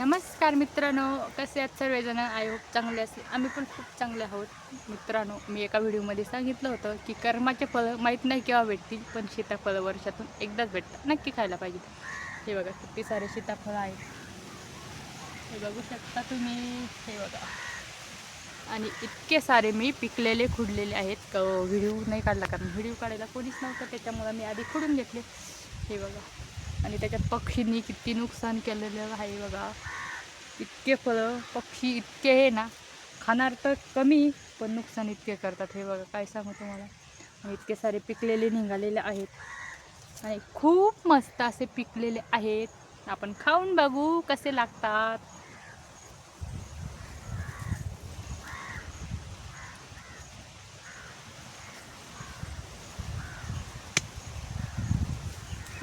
नमस्कार मित्रांनो, कसे आहात सर्वजण? आय होप चांगले असेल. आम्ही पण खूप चांगले आहोत मित्रांनो. मी एका व्हिडिओमध्ये सांगितलं होतं की कर्माचे फळं माहीत नाही केव्हा भेटतील, पण सीताफळं वर्षातून एकदाच भेटतात, नक्की खायला पाहिजे. हे बघा किती सारे सीताफळं आहेत, हे बघू शकता तुम्ही. हे बघा, आणि इतके सारे मी पिकलेले खुडलेले आहेत. व्हिडिओ नाही काढला कारण व्हिडिओ काढायला कोणीच नव्हतं, त्याच्यामुळे मी आधी खुडून घेतले. हे बघा, आणि त्याच्यात पक्षींनी किती नुकसान केलेलं आहे बघा. इतके फळं पक्षी इतके आहे ना, खाणार तर कमी पण नुकसान इतके करतात. हे बघा, काय सांगू तुम्हाला. आणि इतके सारे पिकलेले निघालेले आहेत आणि खूप मस्त असे पिकलेले आहेत. आपण खाऊन बघू कसे लागतात.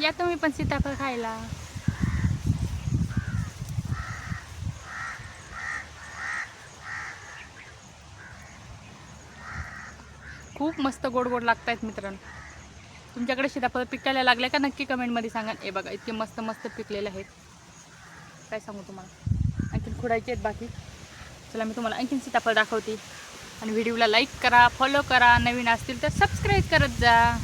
या तुम्ही पण सीताफळ खायला. खूप मस्त गोड गोड लागतायत मित्रांनो. तुमच्याकडे सीताफळ पिकायला लागले का नक्की कमेंटमध्ये सांगा. हे बघा, इतके मस्त मस्त पिकलेले आहेत, काय सांगू तुम्हाला. आणखीन खुडायचे आहेत बाकी. चला मी तुम्हाला आणखीन सीताफळ दाखवते. आणि व्हिडिओला लाईक करा, फॉलो करा, नवीन असतील तर सबस्क्राईब करत जा.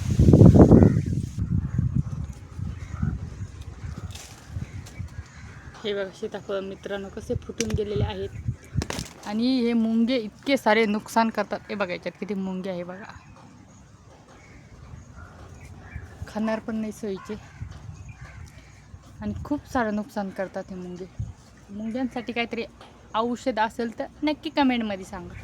हे बघा सीताफळ मित्रांनो कसे फुटून गेलेले आहेत. आणि हे मुंगे इतके सारे नुकसान करतात. हे बघा, याच्यात किती मुंगे आहे बघा, खाणार पण नाही सोयीचे. आणि खूप सारं नुकसान करतात हे मुंगे. मुंग्यांसाठी काहीतरी औषध असेल तर नक्की कमेंटमध्ये सांगा.